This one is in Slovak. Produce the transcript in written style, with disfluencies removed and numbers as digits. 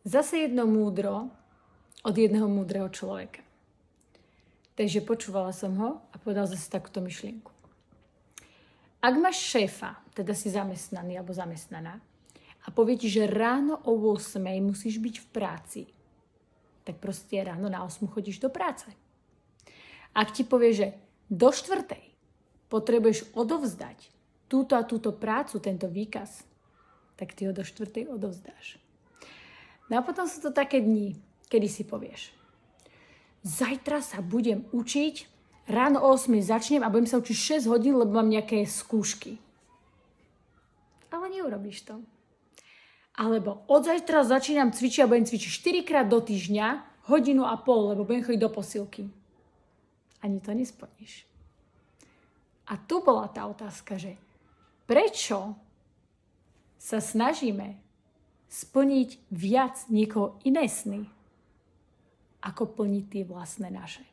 Zase jedno múdro od jedného múdreho človeka. Takže počúvala som ho a povedal zase takúto myšlienku. Ak máš šéfa, teda si zamestnaný alebo zamestnaná, a povie ti, že ráno o 8 musíš byť v práci, tak proste ráno na 8 chodíš do práce. Ak ti povie, že do 4 potrebuješ odovzdať túto a túto prácu, tento výkaz, tak ty ho do 4 odovzdáš. No a potom sú to také dni, kedy si povieš, zajtra sa budem učiť, ráno o 8 začnem a budem sa učiť 6 hodín, lebo mám nejaké skúšky. Ale neurobíš to. Alebo od zajtra začínam cvičiť a budem cvičiť 4-krát do týždňa, 1,5 hodiny, lebo budem chodiť do posilky. Ani to nesplníš. A tu bola tá otázka, že prečo sa snažíme splniť viac niekoho iné sny, ako plniť tie vlastné naše.